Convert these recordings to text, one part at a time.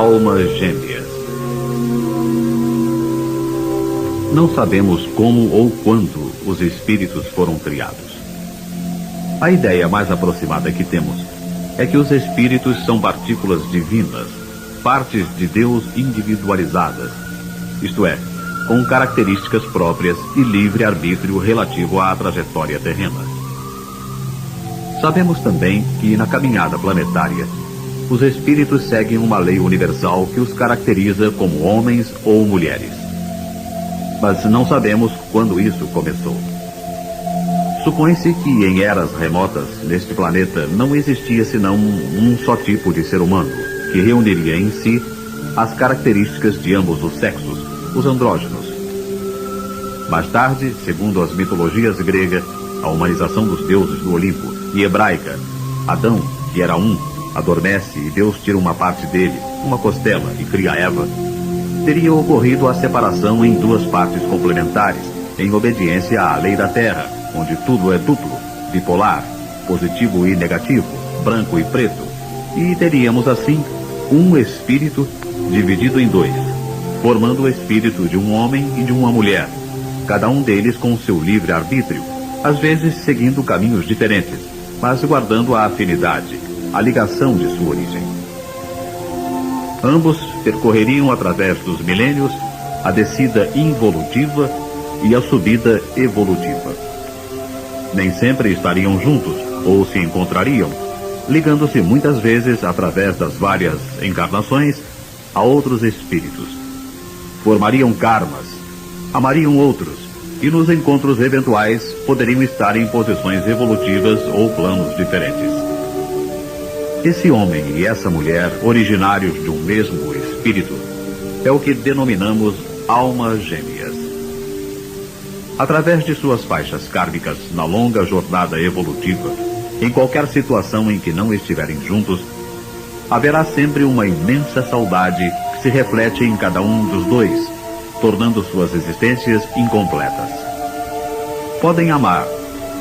Almas gêmeas. Não sabemos como ou quando os espíritos foram criados. A ideia mais aproximada que temos é que os espíritos são partículas divinas, partes de Deus individualizadas, isto é, com características próprias e livre arbítrio relativo à trajetória terrena. Sabemos também que na caminhada planetária, os espíritos seguem uma lei universal que os caracteriza como homens ou mulheres. Mas não sabemos quando isso começou. Supõe-se que em eras remotas, neste planeta, não existia senão um só tipo de ser humano, que reuniria em si as características de ambos os sexos, os andrógenos. Mais tarde, segundo as mitologias grega, a humanização dos deuses do Olimpo, e hebraica, Adão, que era adormece e Deus tira uma parte dele, uma costela, e cria Eva, teria ocorrido a separação em duas partes complementares, em obediência à lei da Terra, onde tudo é duplo, bipolar, positivo e negativo, branco e preto, e teríamos assim um espírito dividido em dois, formando o espírito de um homem e de uma mulher, cada um deles com seu livre arbítrio, às vezes seguindo caminhos diferentes, mas guardando a afinidade, a ligação de sua origem. Ambos percorreriam através dos milênios a descida involutiva e a subida evolutiva. Nem sempre estariam juntos ou se encontrariam, ligando-se muitas vezes através das várias encarnações a outros espíritos. Formariam karmas, amariam outros e nos encontros eventuais poderiam estar em posições evolutivas ou planos diferentes. Esse homem e essa mulher, originários de um mesmo espírito, é o que denominamos almas gêmeas. Através de suas faixas kármicas na longa jornada evolutiva, em qualquer situação em que não estiverem juntos, haverá sempre uma imensa saudade que se reflete em cada um dos dois, tornando suas existências incompletas. Podem amar,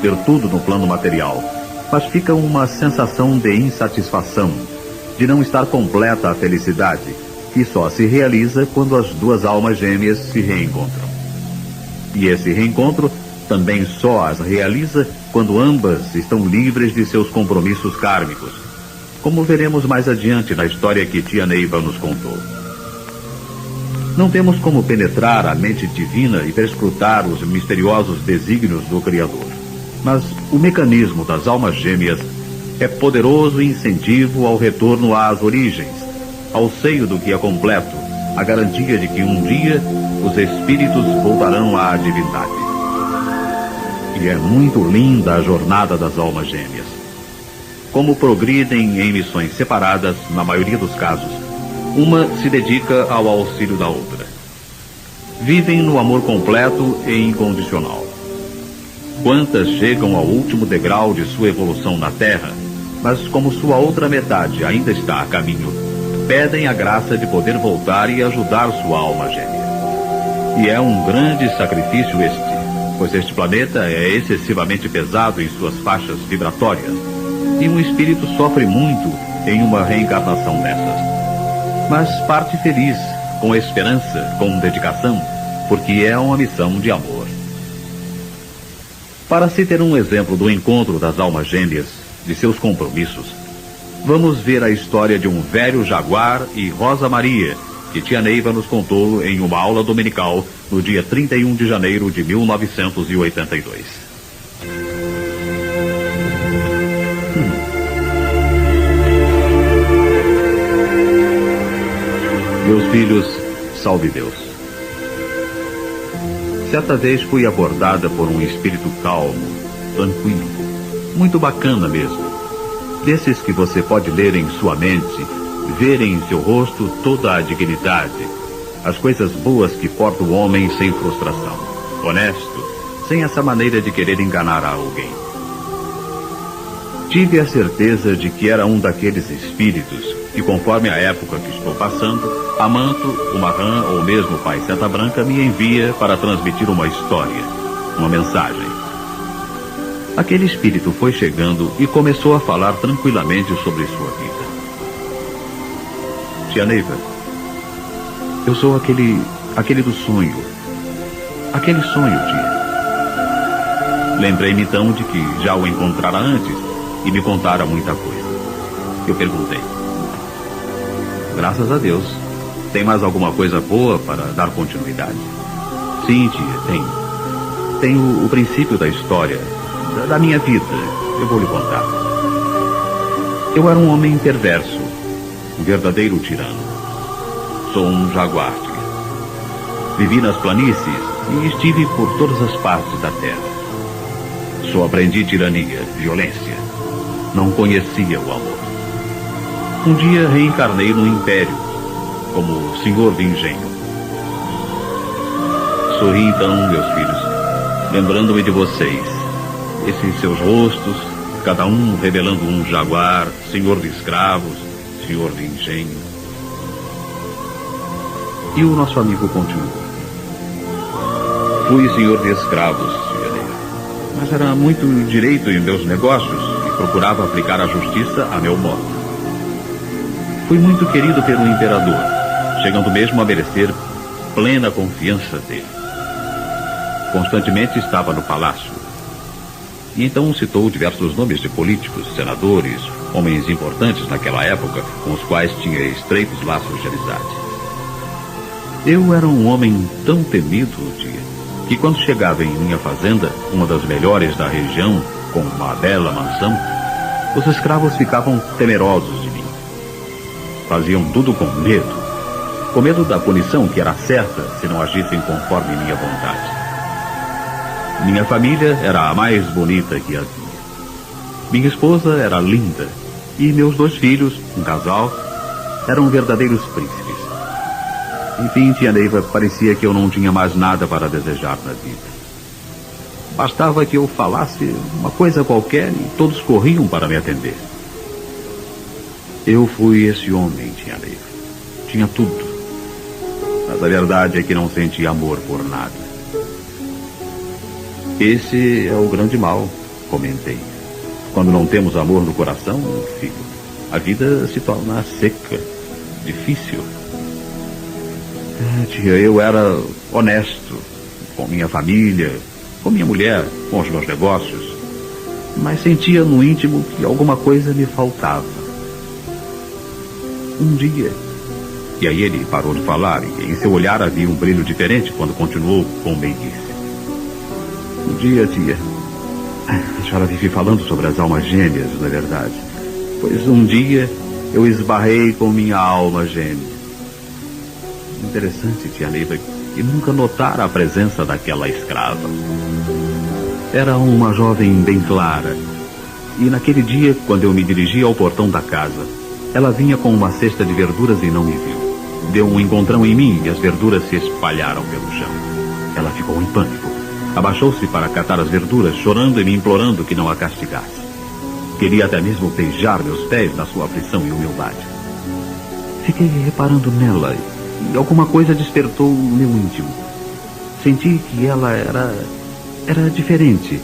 ter tudo no plano material, mas fica uma sensação de insatisfação, de não estar completa a felicidade, que só se realiza quando as duas almas gêmeas se reencontram. E esse reencontro também só as realiza quando ambas estão livres de seus compromissos kármicos, como veremos mais adiante na história que tia Neiva nos contou. Não temos como penetrar a mente divina e perscrutar os misteriosos desígnios do Criador. Mas o mecanismo das almas gêmeas é poderoso incentivo ao retorno às origens, ao seio do que é completo, a garantia de que um dia os espíritos voltarão à divindade. E é muito linda a jornada das almas gêmeas. Como progridem em missões separadas, na maioria dos casos, uma se dedica ao auxílio da outra. Vivem no amor completo e incondicional. Quantas chegam ao último degrau de sua evolução na Terra, mas como sua outra metade ainda está a caminho, pedem a graça de poder voltar e ajudar sua alma gêmea. E é um grande sacrifício este, pois este planeta é excessivamente pesado em suas faixas vibratórias, e um espírito sofre muito em uma reencarnação dessas. Mas parte feliz, com esperança, com dedicação, porque é uma missão de amor. Para se ter um exemplo do encontro das almas gêmeas, de seus compromissos, vamos ver a história de um velho jaguar e Rosa Maria, que tia Neiva nos contou em uma aula dominical no dia 31 de janeiro de 1982. Meus filhos, salve Deus. Certa vez fui abordada por um espírito calmo, tranquilo, muito bacana mesmo. Desses que você pode ler em sua mente, ver em seu rosto toda a dignidade, as coisas boas que porta o homem sem frustração, honesto, sem essa maneira de querer enganar a alguém. Tive a certeza de que era um daqueles espíritos que, conforme a época que estou passando, a Manto, o Mahan ou mesmo o Pai Seta Branca me envia para transmitir uma história, uma mensagem. Aquele espírito foi chegando e começou a falar tranquilamente sobre sua vida. Tia Neiva, Eu sou aquele do sonho. Aquele sonho, tia. Lembrei-me então de que já o encontrara antes e me contara muita coisa. Eu perguntei. Graças a Deus. Tem mais alguma coisa boa para dar continuidade? Sim, tia, tenho. Tenho o princípio da história, da minha vida. Eu vou lhe contar. Eu era um homem perverso, um verdadeiro tirano. Sou um jaguar, tia. Vivi nas planícies e estive por todas as partes da terra. Só aprendi tirania, violência. Não conhecia o amor. Um dia reencarnei no Império, como senhor de engenho. Sorri então, meus filhos, lembrando-me de vocês. Esses seus rostos, cada um revelando um jaguar, senhor de escravos, senhor de engenho. E o nosso amigo continuou. Fui senhor de escravos, tia Neira, mas era muito direito em meus negócios e procurava aplicar a justiça a meu modo. Fui muito querido pelo imperador, chegando mesmo a merecer plena confiança dele. Constantemente estava no palácio. E então citou diversos nomes de políticos, senadores, homens importantes naquela época, com os quais tinha estreitos laços de amizade. Eu era um homem tão temido, tia, que quando chegava em minha fazenda, uma das melhores da região, com uma bela mansão, os escravos ficavam temerosos de mim. Faziam tudo com medo da punição que era certa se não agissem conforme minha vontade. Minha família era a mais bonita que havia. Minha esposa era linda e meus 2 filhos, um casal, eram verdadeiros príncipes. Enfim, tia Neiva, parecia que eu não tinha mais nada para desejar na vida. Bastava que eu falasse uma coisa qualquer e todos corriam para me atender. Eu fui esse homem, tia Neiva. Tinha tudo. Mas a verdade é que não senti amor por nada. Esse é o grande mal, comentei. Quando não temos amor no coração, filho, a vida se torna seca, difícil. Tia, eu era honesto com minha família, com minha mulher, com os meus negócios, mas sentia no íntimo que alguma coisa me faltava. Um dia, e aí ele parou de falar e em seu olhar havia um brilho diferente quando continuou com meiguice. Um dia, tia, a senhora vive falando sobre as almas gêmeas, não é verdade? Pois um dia eu esbarrei com minha alma gêmea. Interessante, tia Neiva, que nunca notara a presença daquela escrava. Era uma jovem bem clara, e naquele dia, quando eu me dirigi ao portão da casa, ela vinha com uma cesta de verduras e não me viu. Deu um encontrão em mim e as verduras se espalharam pelo chão. Ela ficou em pânico. Abaixou-se para catar as verduras, chorando e me implorando que não a castigasse. Queria até mesmo beijar meus pés na sua aflição e humildade. Fiquei reparando nela e alguma coisa despertou o meu íntimo. Senti que ela era diferente.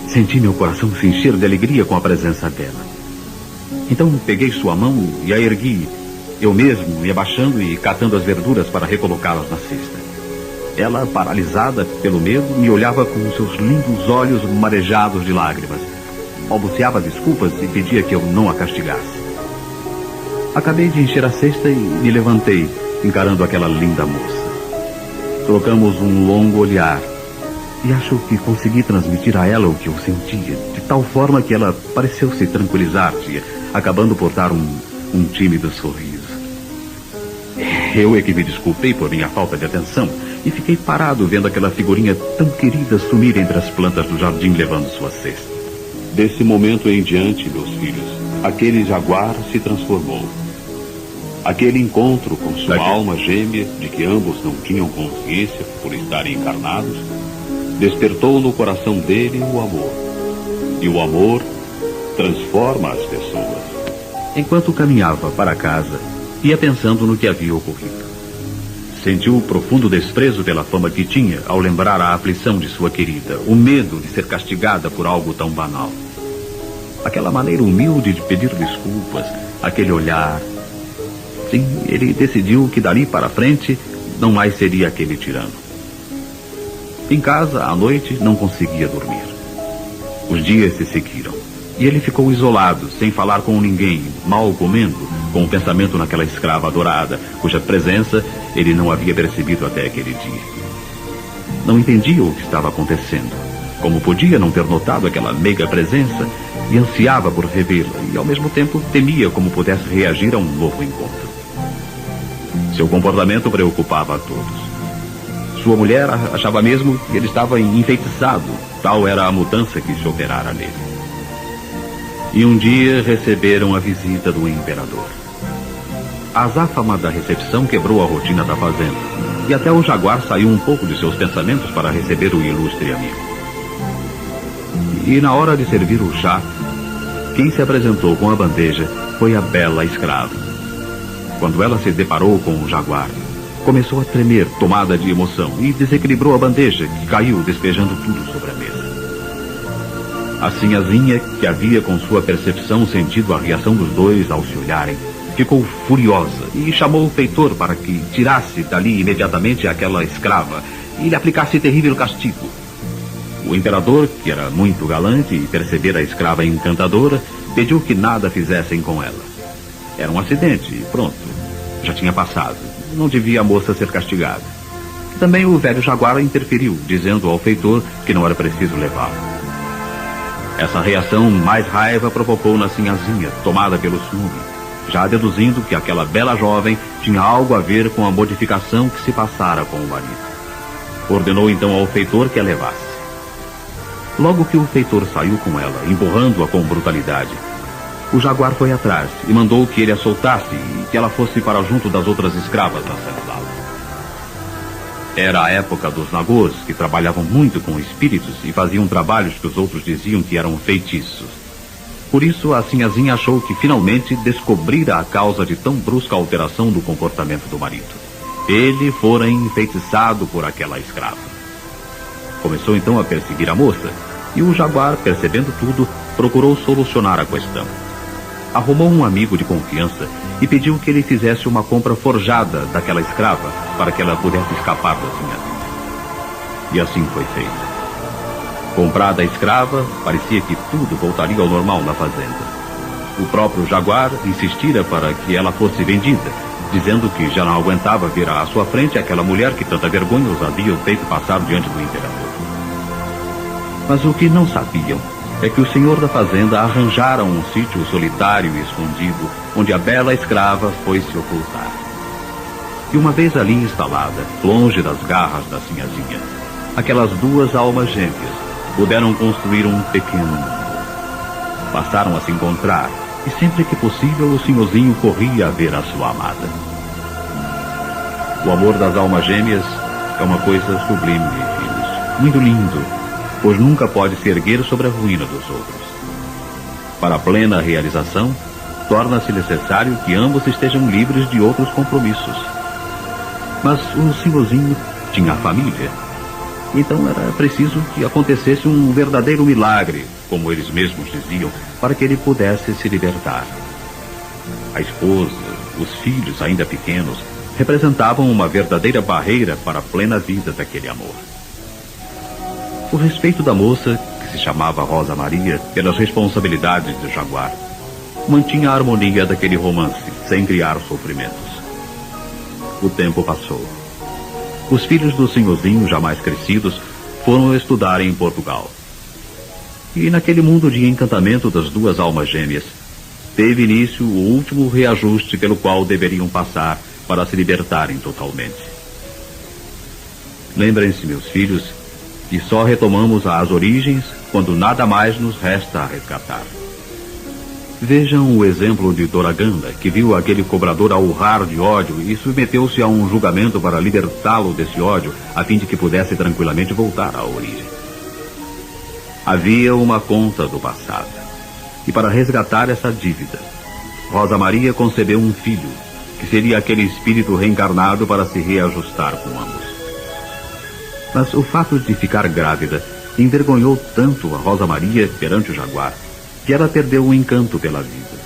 Senti meu coração se encher de alegria com a presença dela. Então peguei sua mão e a ergui, eu mesmo me abaixando e catando as verduras para recolocá-las na cesta. Ela, paralisada pelo medo, me olhava com seus lindos olhos marejados de lágrimas. Balbuciava desculpas e pedia que eu não a castigasse. Acabei de encher a cesta e me levantei, encarando aquela linda moça. Trocamos um longo olhar e acho que consegui transmitir a ela o que eu sentia, de tal forma que ela pareceu se tranquilizar-se, acabando por dar um tímido sorriso. Eu é que me desculpei por minha falta de atenção e fiquei parado vendo aquela figurinha tão querida sumir entre as plantas do jardim levando sua cesta. Desse momento em diante, meus filhos, aquele jaguar se transformou. Aquele encontro com sua alma gêmea, de que ambos não tinham consciência por estarem encarnados, despertou no coração dele o amor. E o amor transforma as pessoas. Enquanto caminhava para casa, ia pensando no que havia ocorrido. Sentiu o profundo desprezo pela fama que tinha ao lembrar a aflição de sua querida, o medo de ser castigada por algo tão banal. Aquela maneira humilde de pedir desculpas, aquele olhar. Sim, ele decidiu que dali para frente não mais seria aquele tirano. Em casa, à noite, não conseguia dormir. Os dias se seguiram e ele ficou isolado, sem falar com ninguém, mal comendo, com o pensamento naquela escrava adorada, cuja presença ele não havia percebido até aquele dia. Não entendia o que estava acontecendo. Como podia não ter notado aquela meiga presença, e ansiava por revê-la, e ao mesmo tempo temia como pudesse reagir a um novo encontro. Seu comportamento preocupava a todos. Sua mulher achava mesmo que ele estava enfeitiçado, tal era a mudança que se operara nele. E um dia receberam a visita do imperador. A azáfama da recepção quebrou a rotina da fazenda, e até o jaguar saiu um pouco de seus pensamentos para receber o ilustre amigo. E na hora de servir o chá, quem se apresentou com a bandeja foi a bela escrava. Quando ela se deparou com o jaguar, começou a tremer, tomada de emoção, e desequilibrou a bandeja, que caiu despejando tudo sobre a mesa. A sinhazinha, que havia com sua percepção sentido a reação dos dois ao se olharem, ficou furiosa e chamou o feitor para que tirasse dali imediatamente aquela escrava e lhe aplicasse terrível castigo. O imperador, que era muito galante e percebera a escrava encantadora, pediu que nada fizessem com ela. Era um acidente e pronto, já tinha passado. Não devia a moça ser castigada. Também o velho jaguar interferiu, dizendo ao feitor que não era preciso levá-lo. Essa reação mais raiva provocou na sinhazinha, tomada pelo ciúme, já deduzindo que aquela bela jovem tinha algo a ver com a modificação que se passara com o marido. Ordenou então ao feitor que a levasse. Logo que o feitor saiu com ela, empurrando-a com brutalidade, o jaguar foi atrás e mandou que ele a soltasse e que ela fosse para junto das outras escravas da senzala. Era a época dos nagôs, que trabalhavam muito com espíritos e faziam trabalhos que os outros diziam que eram feitiços. Por isso, a sinhazinha achou que finalmente descobrira a causa de tão brusca alteração do comportamento do marido. Ele fora enfeitiçado por aquela escrava. Começou então a perseguir a moça, e o jaguar, percebendo tudo, procurou solucionar a questão. Arrumou um amigo de confiança e pediu que ele fizesse uma compra forjada daquela escrava para que ela pudesse escapar da sinhazinha. E assim foi feito. Comprada a escrava, parecia que tudo voltaria ao normal na fazenda. O próprio jaguar insistira para que ela fosse vendida, dizendo que já não aguentava ver à sua frente aquela mulher que tanta vergonha os havia feito passar diante do imperador. Mas o que não sabiam é que o senhor da fazenda arranjara um sítio solitário e escondido, onde a bela escrava foi se ocultar. E uma vez ali instalada, longe das garras da sinhazinha, aquelas duas almas gêmeas puderam construir um pequeno mundo. Passaram a se encontrar, e sempre que possível o senhorzinho corria a ver a sua amada. O amor das almas gêmeas é uma coisa sublime, filhos, muito lindo, pois nunca pode se erguer sobre a ruína dos outros. Para a plena realização, torna-se necessário que ambos estejam livres de outros compromissos. Mas o senhorzinho tinha a família, então era preciso que acontecesse um verdadeiro milagre, como eles mesmos diziam, para que ele pudesse se libertar. A esposa, os filhos ainda pequenos, representavam uma verdadeira barreira para a plena vida daquele amor. O respeito da moça, que se chamava Rosa Maria, pelas responsabilidades do jaguar, mantinha a harmonia daquele romance, sem criar sofrimentos. O tempo passou. Os filhos do senhorzinho, já mais crescidos, foram estudar em Portugal. E naquele mundo de encantamento das duas almas gêmeas, teve início o último reajuste pelo qual deveriam passar para se libertarem totalmente. Lembrem-se, meus filhos, que só retomamos as origens quando nada mais nos resta a resgatar. Vejam o exemplo de Doraganda, que viu aquele cobrador a urrar de ódio e submeteu-se a um julgamento para libertá-lo desse ódio, a fim de que pudesse tranquilamente voltar à origem. Havia uma conta do passado, e para resgatar essa dívida, Rosa Maria concebeu um filho, que seria aquele espírito reencarnado para se reajustar com ambos. Mas o fato de ficar grávida envergonhou tanto a Rosa Maria perante o jaguar, que ela perdeu o encanto pela vida.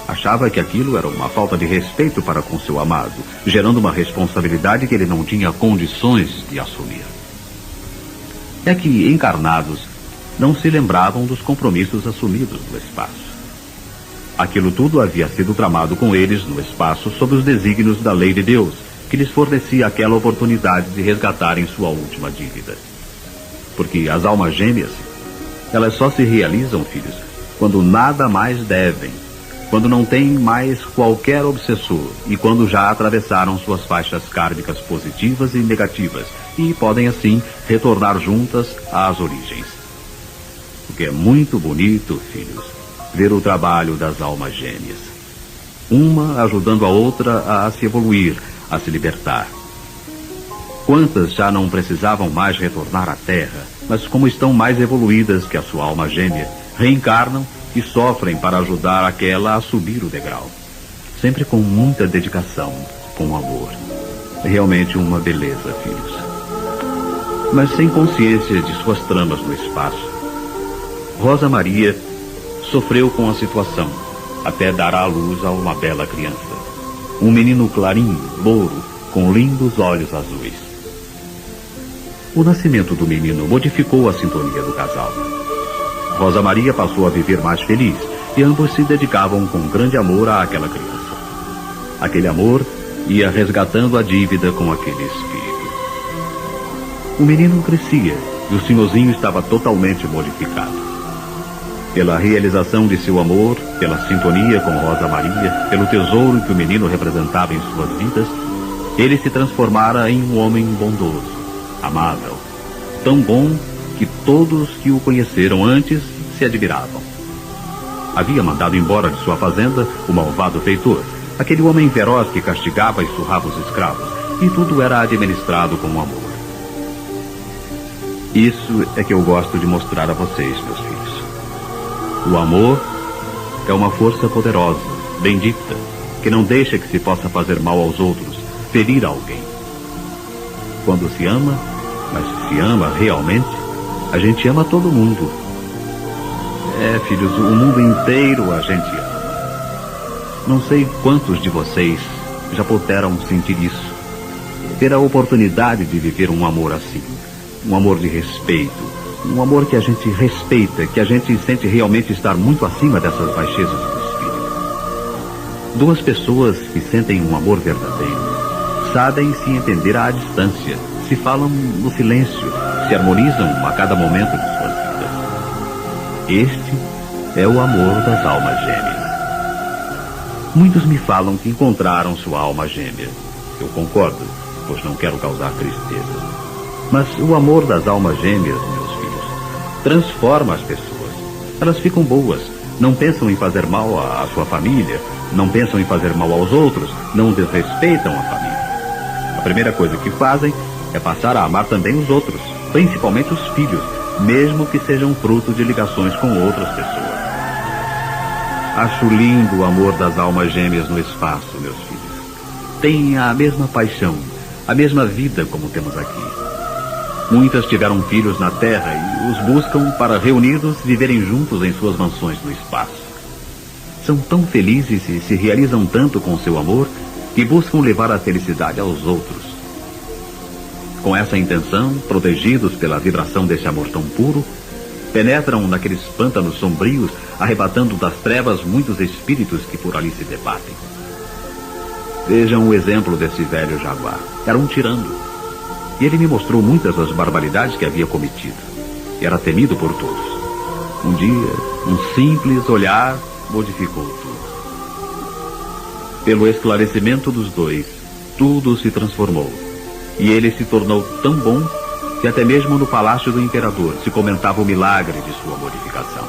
Achava que aquilo era uma falta de respeito para com seu amado, gerando uma responsabilidade que ele não tinha condições de assumir. É que, encarnados, não se lembravam dos compromissos assumidos no espaço. Aquilo tudo havia sido tramado com eles no espaço sob os desígnios da lei de Deus, que lhes fornecia aquela oportunidade de resgatarem sua última dívida. Porque as almas gêmeas, elas só se realizam, filhos, quando nada mais devem, quando não têm mais qualquer obsessor e quando já atravessaram suas faixas kármicas positivas e negativas e podem, assim, retornar juntas às origens. O que é muito bonito, filhos, ver o trabalho das almas gêmeas. Uma ajudando a outra a se evoluir, a se libertar. Quantas já não precisavam mais retornar à Terra, mas como estão mais evoluídas que a sua alma gêmea, reencarnam e sofrem para ajudar aquela a subir o degrau. Sempre com muita dedicação, com amor. Realmente uma beleza, filhos. Mas sem consciência de suas tramas no espaço, Rosa Maria sofreu com a situação, até dar à luz a uma bela criança. Um menino clarinho, louro, com lindos olhos azuis. O nascimento do menino modificou a sintonia do casal. Rosa Maria passou a viver mais feliz e ambos se dedicavam com grande amor àquela criança. Aquele amor ia resgatando a dívida com aquele espírito. O menino crescia e o senhorzinho estava totalmente modificado. Pela realização de seu amor, pela sintonia com Rosa Maria, pelo tesouro que o menino representava em suas vidas, ele se transformara em um homem bondoso, amável, tão bom que todos que o conheceram antes se admiravam. Havia mandado embora de sua fazenda o malvado feitor, aquele homem feroz que castigava e surrava os escravos, e tudo era administrado com amor. Isso é que eu gosto de mostrar a vocês, meus filhos. O amor é uma força poderosa, bendita, que não deixa que se possa fazer mal aos outros, ferir alguém. Quando se ama, mas se ama realmente, a gente ama todo mundo. É, filhos, o mundo inteiro a gente ama. Não sei quantos de vocês já puderam sentir isso. Ter a oportunidade de viver um amor assim. Um amor de respeito. Um amor que a gente respeita, que a gente sente realmente estar muito acima dessas baixezas do espírito. Duas pessoas que sentem um amor verdadeiro sabem se entender à distância, se falam no silêncio, se harmonizam a cada momento de suas vidas. Este é o amor das almas gêmeas. Muitos me falam que encontraram sua alma gêmea. Eu concordo, pois não quero causar tristeza. Mas o amor das almas gêmeas, meus filhos, transforma as pessoas. Elas ficam boas, não pensam em fazer mal à sua família, não pensam em fazer mal aos outros, não desrespeitam a família. A primeira coisa que fazem é passar a amar também os outros, principalmente os filhos, mesmo que sejam fruto de ligações com outras pessoas. Acho lindo o amor das almas gêmeas no espaço, meus filhos. Têm a mesma paixão, a mesma vida como temos aqui. Muitas tiveram filhos na Terra e os buscam para, reunidos, viverem juntos em suas mansões no espaço. São tão felizes e se realizam tanto com seu amor que buscam levar a felicidade aos outros. Com essa intenção, protegidos pela vibração desse amor tão puro, penetram naqueles pântanos sombrios, arrebatando das trevas muitos espíritos que por ali se debatem. Vejam o exemplo desse velho jaguar. Era um tirano. E ele me mostrou muitas das barbaridades que havia cometido. Era temido por todos. Um dia, um simples olhar modificou tudo. Pelo esclarecimento dos dois, tudo se transformou. E ele se tornou tão bom que até mesmo no palácio do imperador se comentava o milagre de sua modificação.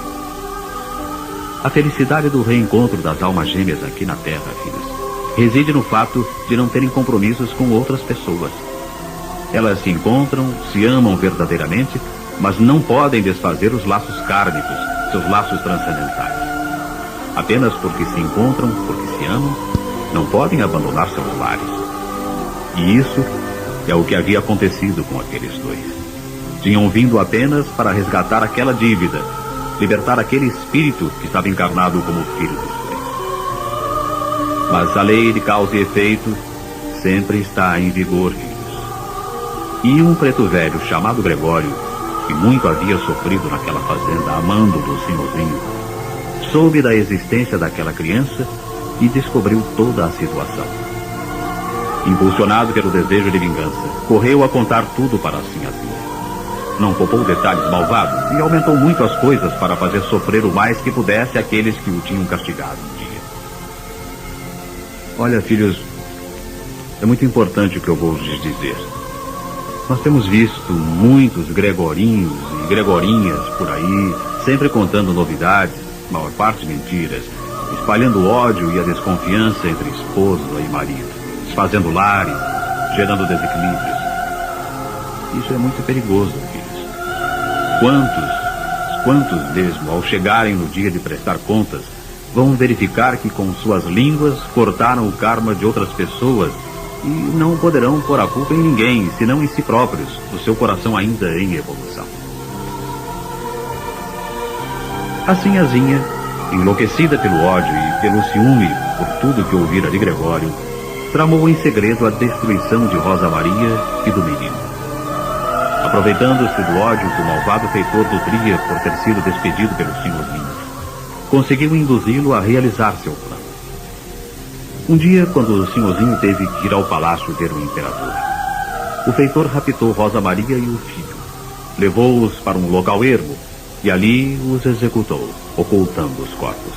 A felicidade do reencontro das almas gêmeas aqui na Terra, filhos, reside no fato de não terem compromissos com outras pessoas. Elas se encontram, se amam verdadeiramente, mas não podem desfazer os laços kármicos, seus laços transcendentais. Apenas porque se encontram, porque se amam, não podem abandonar seus lares. E isso é o que havia acontecido com aqueles dois. Tinham vindo apenas para resgatar aquela dívida, libertar aquele espírito que estava encarnado como filho dos dois. Mas a lei de causa e efeito sempre está em vigor, filhos. E um preto velho chamado Gregório, que muito havia sofrido naquela fazenda, amando do senhorzinho, soube da existência daquela criança e descobriu toda a situação. Impulsionado pelo desejo de vingança, correu a contar tudo para a sinhazinha. Não poupou detalhes malvados e aumentou muito as coisas para fazer sofrer o mais que pudesse aqueles que o tinham castigado um dia. Olha, filhos, é muito importante o que eu vou lhes dizer. Nós temos visto muitos Gregorinhos e Gregorinhas por aí, sempre contando novidades, maior parte mentiras, espalhando o ódio e a desconfiança entre esposa e marido, desfazendo lares, gerando desequilíbrios. Isso é muito perigoso, filhos. Quantos mesmo, ao chegarem no dia de prestar contas, vão verificar que com suas línguas cortaram o karma de outras pessoas e não poderão pôr a culpa em ninguém, senão em si próprios, o seu coração ainda em evolução. A sinhazinha, enlouquecida pelo ódio e pelo ciúme por tudo que ouvira de Gregório, tramou em segredo a destruição de Rosa Maria e do menino. Aproveitando-se do ódio que o malvado feitor nutria por ter sido despedido pelo senhorzinho, conseguiu induzi-lo a realizar seu plano. Um dia, quando o senhorzinho teve que ir ao palácio ver o imperador, o feitor raptou Rosa Maria e o filho, levou-os para um local ermo e ali os executou, ocultando os corpos.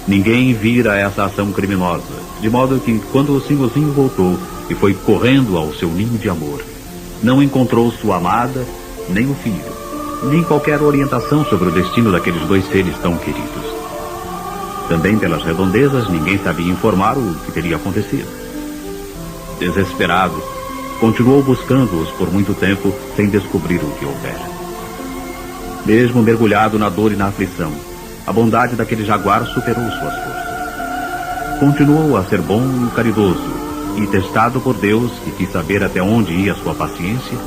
Ninguém vira essa ação criminosa, de modo que, quando o senhorzinho voltou e foi correndo ao seu ninho de amor, não encontrou sua amada, nem o filho, nem qualquer orientação sobre o destino daqueles dois seres tão queridos. Também pelas redondezas, ninguém sabia informar o que teria acontecido. Desesperado, continuou buscando-os por muito tempo, sem descobrir o que houvera. Mesmo mergulhado na dor e na aflição, a bondade daquele jaguar superou suas forças. Continuou a ser bom e caridoso, e testado por Deus, que quis saber até onde ia sua paciência,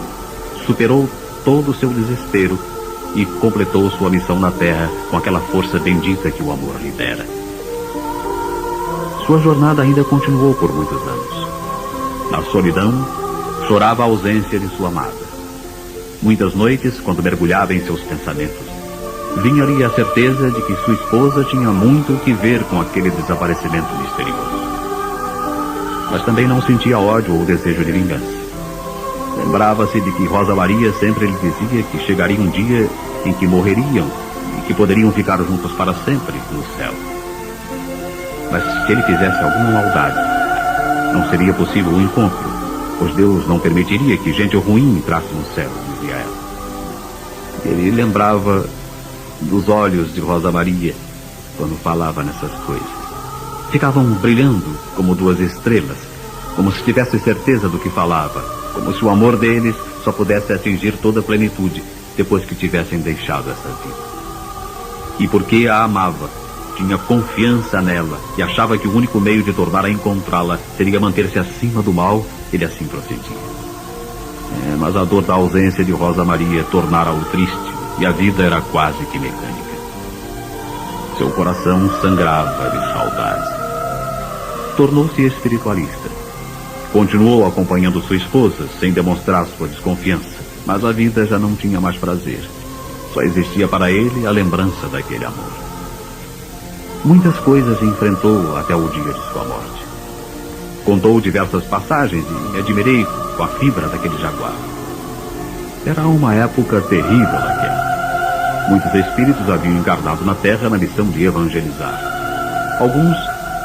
superou todo o seu desespero e completou sua missão na terra com aquela força bendita que o amor lhe dera. Sua jornada ainda continuou por muitos anos. Na solidão, chorava a ausência de sua amada. Muitas noites, quando mergulhava em seus pensamentos, vinha-lhe a certeza de que sua esposa tinha muito que ver com aquele desaparecimento misterioso. Mas também não sentia ódio ou desejo de vingança. Lembrava-se de que Rosa Maria sempre lhe dizia que chegaria um dia em que morreriam e que poderiam ficar juntos para sempre no céu. Mas se ele fizesse alguma maldade, não seria possível o encontro, pois Deus não permitiria que gente ruim entrasse no céu, dizia ela. Ele lembrava dos olhos de Rosa Maria quando falava nessas coisas. Ficavam brilhando como duas estrelas, como se tivesse certeza do que falava, como se o amor deles só pudesse atingir toda a plenitude depois que tivessem deixado essa vida. E porque a amava, tinha confiança nela e achava que o único meio de tornar a encontrá-la seria manter-se acima do mal, ele assim procedia. Mas a dor da ausência de Rosa Maria tornara-o triste e a vida era quase que mecânica. Seu coração sangrava de saudade. Tornou-se espiritualista. Continuou acompanhando sua esposa, sem demonstrar sua desconfiança, mas a vida já não tinha mais prazer. Só existia para ele a lembrança daquele amor. Muitas coisas enfrentou até o dia de sua morte. Contou diversas passagens e me admirei com a fibra daquele jaguar. Era uma época terrível aquela. Muitos espíritos haviam encarnado na Terra na missão de evangelizar. Alguns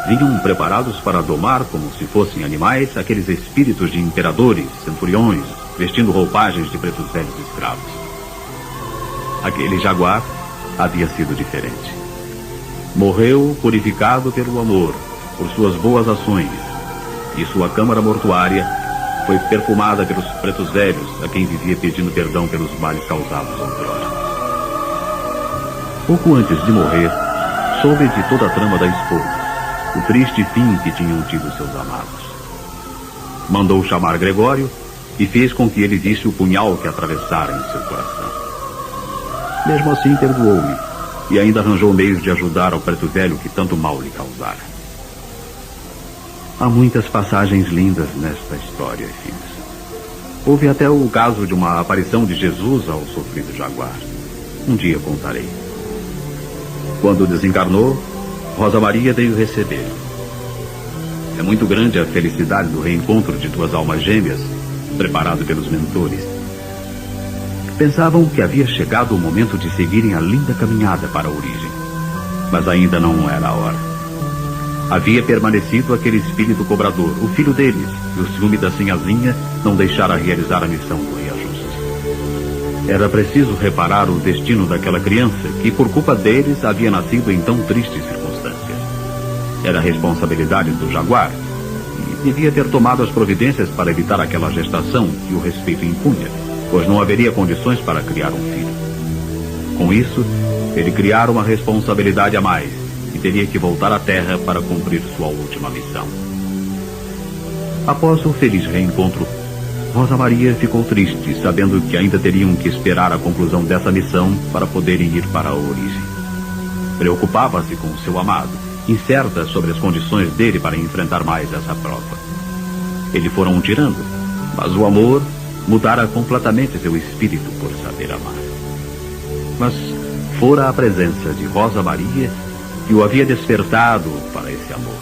vinham preparados para domar, como se fossem animais, aqueles espíritos de imperadores, centuriões, vestindo roupagens de pretos velhos escravos. Aquele jaguar havia sido diferente. Morreu purificado pelo amor, por suas boas ações, e sua câmara mortuária foi perfumada pelos pretos velhos, a quem vivia pedindo perdão pelos males causados outrora. Pouco antes de morrer, soube de toda a trama da esposa, o triste fim que tinham tido seus amados. Mandou chamar Gregório e fez com que ele visse o punhal que atravessara em seu coração. Mesmo assim, perdoou-me e ainda arranjou meios de ajudar ao preto velho que tanto mal lhe causara. Há muitas passagens lindas nesta história, filhos. Houve até o caso de uma aparição de Jesus ao sofrido jaguar. Um dia contarei. Quando desencarnou, Rosa Maria veio receber. É muito grande a felicidade do reencontro de duas almas gêmeas, preparado pelos mentores. Pensavam que havia chegado o momento de seguirem a linda caminhada para a origem. Mas ainda não era a hora. Havia permanecido aquele espírito cobrador, o filho deles, e o ciúme da sinhazinha não deixara realizar a missão do reajuste. Era preciso reparar o destino daquela criança que, por culpa deles, havia nascido em tão tristes circunstâncias. Era a responsabilidade do jaguar, e devia ter tomado as providências para evitar aquela gestação que o respeito impunha, pois não haveria condições para criar um filho. Com isso, ele criara uma responsabilidade a mais, e teria que voltar à Terra para cumprir sua última missão. Após o feliz reencontro, Rosa Maria ficou triste, sabendo que ainda teriam que esperar a conclusão dessa missão para poderem ir para a origem. Preocupava-se com seu amado, incerta sobre as condições dele para enfrentar mais essa prova. Ele fora um tirano, mas o amor mudara completamente seu espírito por saber amar. Mas fora a presença de Rosa Maria que o havia despertado para esse amor.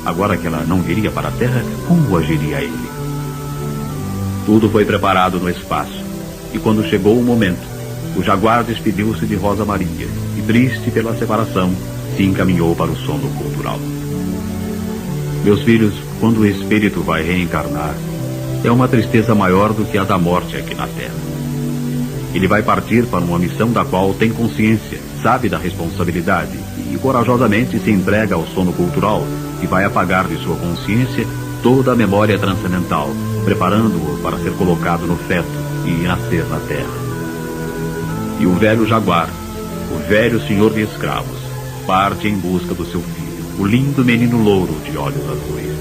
Agora que ela não viria para a Terra, como agiria ele? Tudo foi preparado no espaço, e quando chegou o momento, o jaguar despediu-se de Rosa Maria, e triste pela separação, se encaminhou para o sono cultural. Meus filhos, quando o espírito vai reencarnar, é uma tristeza maior do que a da morte aqui na Terra. Ele vai partir para uma missão da qual tem consciência, sabe da responsabilidade e corajosamente se entrega ao sono cultural e vai apagar de sua consciência toda a memória transcendental, preparando-o para ser colocado no feto e nascer na terra. E o velho jaguar, o velho senhor de escravos, parte em busca do seu filho, o lindo menino louro de olhos azuis.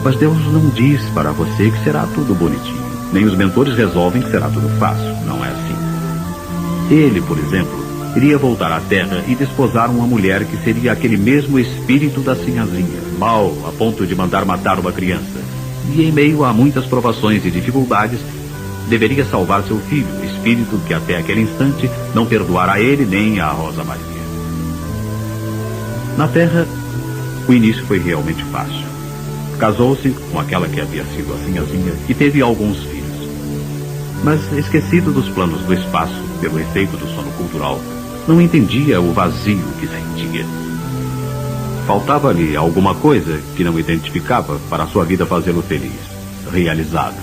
Mas Deus não diz para você que será tudo bonitinho. Nem os mentores resolvem que será tudo fácil. Não é assim. Ele, por exemplo, iria voltar à Terra e desposar uma mulher que seria aquele mesmo espírito da sinhazinha, mau a ponto de mandar matar uma criança. E em meio a muitas provações e dificuldades, deveria salvar seu filho, espírito que até aquele instante não perdoara a ele nem a Rosa Maria. Na Terra, o início foi realmente fácil. Casou-se com aquela que havia sido a sinhazinha e teve alguns filhos. Mas, esquecido dos planos do espaço, pelo efeito do sono cultural, não entendia o vazio que sentia. Faltava-lhe alguma coisa que não identificava para a sua vida fazê-lo feliz, realizado.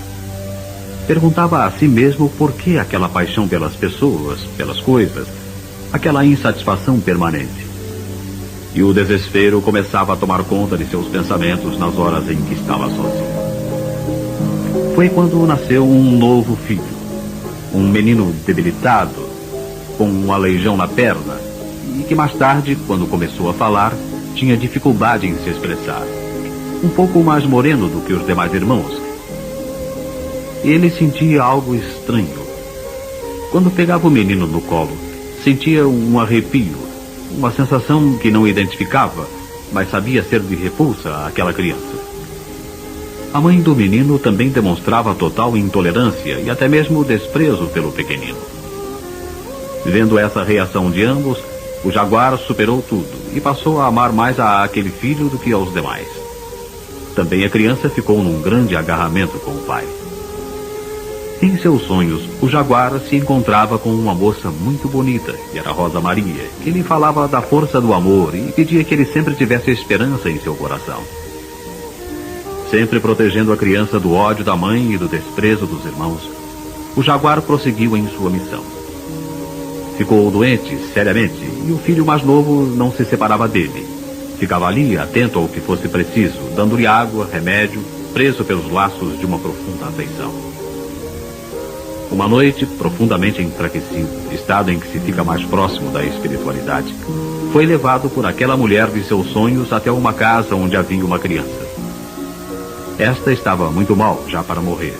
Perguntava a si mesmo por que aquela paixão pelas pessoas, pelas coisas, aquela insatisfação permanente. E o desespero começava a tomar conta de seus pensamentos nas horas em que estava sozinho. Foi quando nasceu um novo filho, um menino debilitado, com um aleijão na perna, e que mais tarde, quando começou a falar, tinha dificuldade em se expressar. Um pouco mais moreno do que os demais irmãos. Ele sentia algo estranho. Quando pegava o menino no colo, sentia um arrepio, uma sensação que não identificava, mas sabia ser de repulsa àquela criança. A mãe do menino também demonstrava total intolerância e até mesmo desprezo pelo pequenino. Vendo essa reação de ambos, o jaguar superou tudo e passou a amar mais a aquele filho do que aos demais. Também a criança ficou num grande agarramento com o pai. Em seus sonhos, o jaguar se encontrava com uma moça muito bonita, que era Rosa Maria, que lhe falava da força do amor e pedia que ele sempre tivesse esperança em seu coração. Sempre protegendo a criança do ódio da mãe e do desprezo dos irmãos, o jaguar prosseguiu em sua missão. Ficou doente, seriamente, e o filho mais novo não se separava dele. Ficava ali, atento ao que fosse preciso, dando-lhe água, remédio, preso pelos laços de uma profunda afeição. Uma noite, profundamente enfraquecido, estado em que se fica mais próximo da espiritualidade, foi levado por aquela mulher de seus sonhos até uma casa onde havia uma criança. Esta estava muito mal, já para morrer.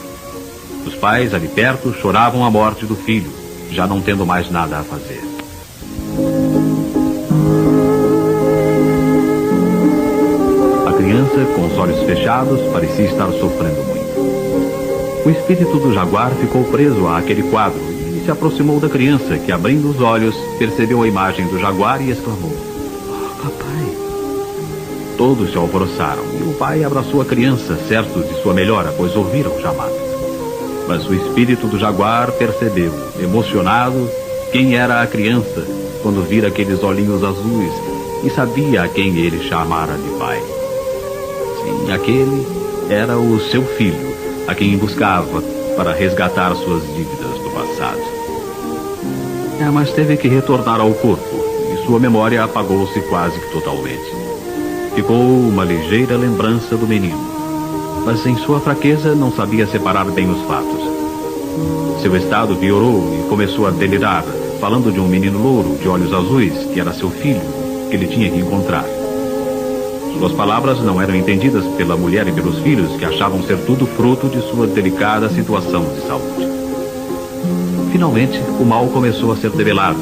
Os pais, ali perto, choravam a morte do filho, já não tendo mais nada a fazer. A criança, com os olhos fechados, parecia estar sofrendo muito. O espírito do jaguar ficou preso àquele quadro e se aproximou da criança, que, abrindo os olhos, percebeu a imagem do jaguar e exclamou: "Oh, papai!" Todos se alvoroçaram e o pai abraçou a criança, certo de sua melhora, pois ouviram o chamado. Mas o espírito do jaguar percebeu, emocionado, quem era a criança, quando vira aqueles olhinhos azuis, e sabia a quem ele chamara de pai. Sim, aquele era o seu filho, a quem buscava para resgatar suas dívidas do passado. Mas teve que retornar ao corpo, e sua memória apagou-se quase que totalmente. Ficou uma ligeira lembrança do menino, mas em sua fraqueza não sabia separar bem os fatos. Seu estado piorou e começou a delirar, falando de um menino louro, de olhos azuis, que era seu filho, que ele tinha que encontrar. Suas palavras não eram entendidas pela mulher e pelos filhos, que achavam ser tudo fruto de sua delicada situação de saúde. Finalmente, o mal começou a ser develado.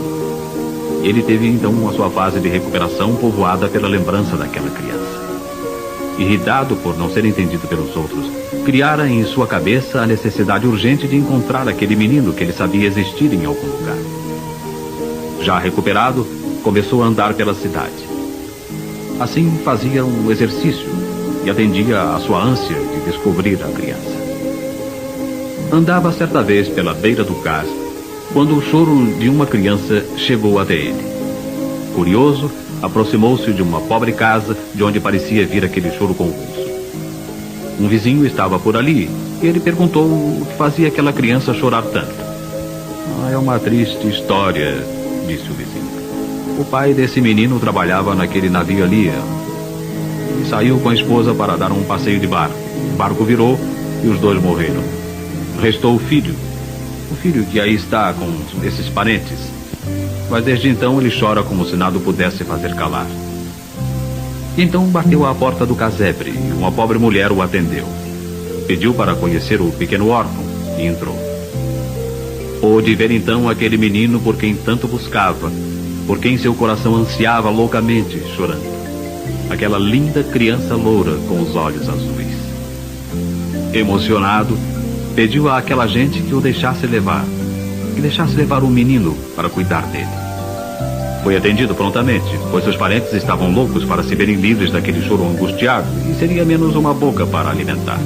Ele teve então a sua fase de recuperação povoada pela lembrança daquela criança. Irritado por não ser entendido pelos outros, criara em sua cabeça a necessidade urgente de encontrar aquele menino que ele sabia existir em algum lugar. Já recuperado, começou a andar pela cidade. Assim fazia um exercício e atendia à sua ânsia de descobrir a criança. Andava certa vez pela beira do cais, quando o choro de uma criança chegou até ele. Curioso, aproximou-se de uma pobre casa de onde parecia vir aquele choro convulso. Um vizinho estava por ali e ele perguntou o que fazia aquela criança chorar tanto. É uma triste história, disse o vizinho. O pai desse menino trabalhava naquele navio ali e saiu com a esposa para dar um passeio de barco. O barco virou e os dois morreram. Restou o filho que aí está com esses parentes. Mas desde então ele chora como se nada o pudesse fazer calar. Então bateu à porta do casebre e uma pobre mulher o atendeu. Pediu para conhecer o pequeno órfão e entrou. Pôde ver então aquele menino por quem tanto buscava, por quem seu coração ansiava loucamente, chorando. Aquela linda criança loura com os olhos azuis. Emocionado, pediu àquela gente que o deixasse levar, o menino para cuidar dele. Foi atendido prontamente, pois seus parentes estavam loucos para se verem livres daquele choro angustiado e seria menos uma boca para alimentar.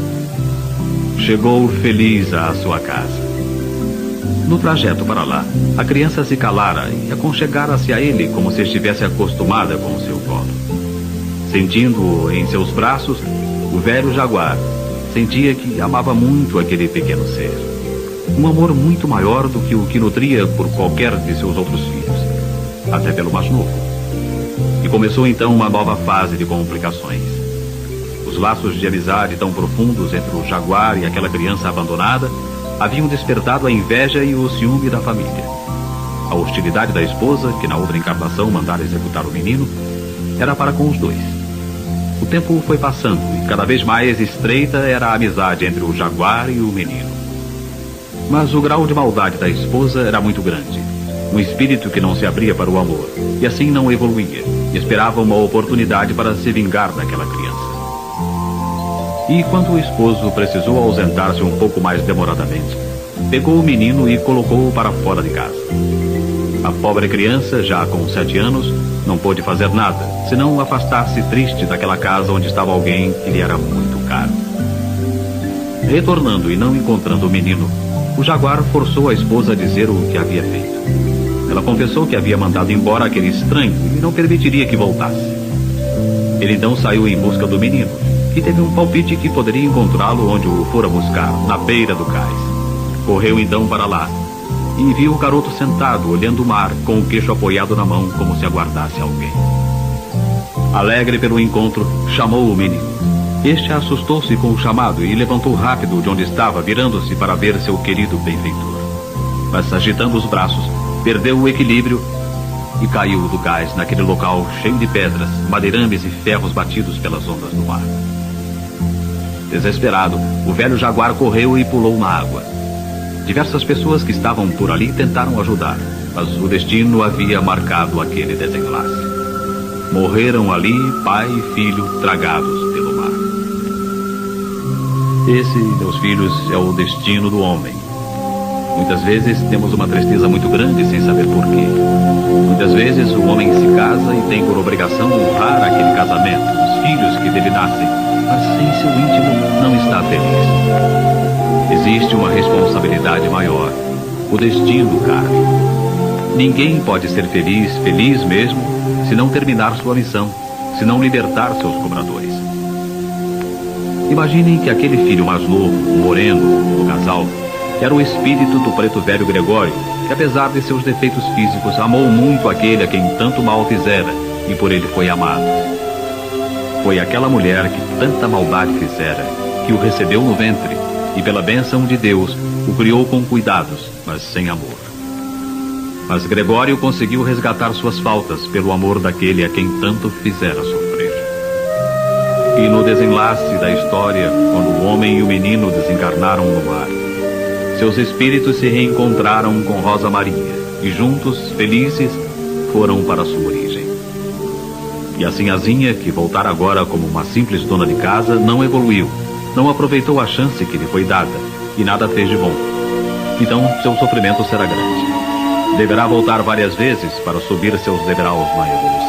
Chegou feliz à sua casa. No trajeto para lá, a criança se calara e aconchegara-se a ele como se estivesse acostumada com o seu colo. Sentindo-o em seus braços, o velho jaguar sentia que amava muito aquele pequeno ser. Um amor muito maior do que o que nutria por qualquer de seus outros filhos, até pelo mais novo. E começou então uma nova fase de complicações. Os laços de amizade tão profundos entre o jaguar e aquela criança abandonada haviam despertado a inveja e o ciúme da família. A hostilidade da esposa, que na outra encarnação mandara executar o menino, era para com os dois. O tempo foi passando e cada vez mais estreita era a amizade entre o jaguar e o menino. Mas o grau de maldade da esposa era muito grande. Um espírito que não se abria para o amor, e assim não evoluía, e esperava uma oportunidade para se vingar daquela criança. E quando o esposo precisou ausentar-se um pouco mais demoradamente, pegou o menino e colocou-o para fora de casa. A pobre criança, já com 7 anos, não pôde fazer nada, senão afastar-se triste daquela casa onde estava alguém que lhe era muito caro. Retornando e não encontrando o menino, o jaguar forçou a esposa a dizer o que havia feito. Ela confessou que havia mandado embora aquele estranho e não permitiria que voltasse. Ele então saiu em busca do menino e teve um palpite que poderia encontrá-lo onde o fora buscar, na beira do cais. Correu então para lá e viu o garoto sentado, olhando o mar, com o queixo apoiado na mão, como se aguardasse alguém. Alegre pelo encontro, chamou o menino. Este assustou-se com o chamado e levantou rápido de onde estava, virando-se para ver seu querido benfeitor. Mas, agitando os braços, perdeu o equilíbrio e caiu do cais naquele local cheio de pedras, madeirames e ferros batidos pelas ondas do mar. Desesperado, o velho jaguar correu e pulou na água. Diversas pessoas que estavam por ali tentaram ajudar, mas o destino havia marcado aquele desenlace. Morreram ali pai e filho tragados pelo mar. Esse, meus filhos, é o destino do homem. Muitas vezes temos uma tristeza muito grande sem saber porquê. Muitas vezes o homem se casa e tem por obrigação honrar aquele casamento, os filhos que dele nascem, mas em seu íntimo não está feliz. Existe uma responsabilidade maior, o destino kármico. Ninguém pode ser feliz, feliz mesmo, se não terminar sua missão, se não libertar seus cobradores. Imaginem que aquele filho mais novo, o moreno, do casal, era o espírito do preto velho Gregório, que apesar de seus defeitos físicos, amou muito aquele a quem tanto mal fizera e por ele foi amado. Foi aquela mulher que tanta maldade fizera, que o recebeu no ventre e pela bênção de Deus o criou com cuidados, mas sem amor. Mas Gregório conseguiu resgatar suas faltas pelo amor daquele a quem tanto fizera sofrer. E no desenlace da história, quando o homem e o menino desencarnaram no mar, seus espíritos se reencontraram com Rosa Maria e juntos, felizes, foram para sua origem. E a sinhazinha, que voltara agora como uma simples dona de casa, não evoluiu, não aproveitou a chance que lhe foi dada e nada fez de bom. Então seu sofrimento será grande. Deverá voltar várias vezes para subir seus degraus na evolução.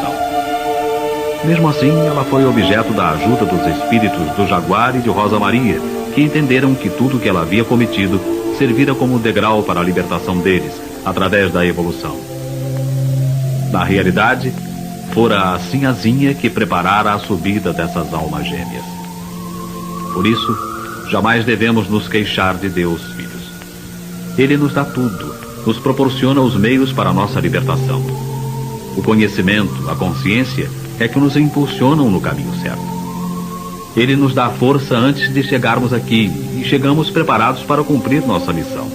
Mesmo assim, ela foi objeto da ajuda dos espíritos do Jaguar e de Rosa Maria, que entenderam que tudo que ela havia cometido servira como degrau para a libertação deles, através da evolução. Na realidade, fora a sinhazinha que preparara a subida dessas almas gêmeas. Por isso, jamais devemos nos queixar de Deus, filhos. Ele nos dá tudo, nos proporciona os meios para a nossa libertação. O conhecimento, a consciência, é que nos impulsionam no caminho certo. Ele nos dá força antes de chegarmos aqui e chegamos preparados para cumprir nossa missão.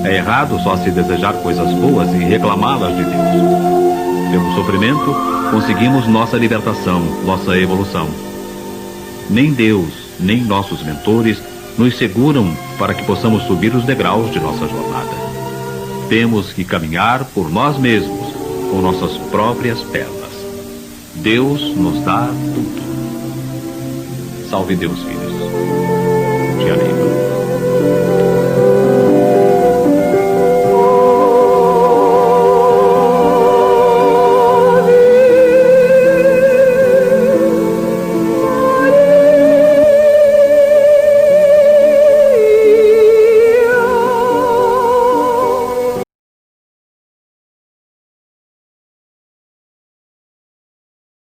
É errado só se desejar coisas boas e reclamá-las de Deus. Pelo sofrimento, conseguimos nossa libertação, nossa evolução. Nem Deus, nem nossos mentores nos seguram para que possamos subir os degraus de nossa jornada. Temos que caminhar por nós mesmos, com nossas próprias pernas. Deus nos dá tudo. Salve Deus, filhos. Te alegra.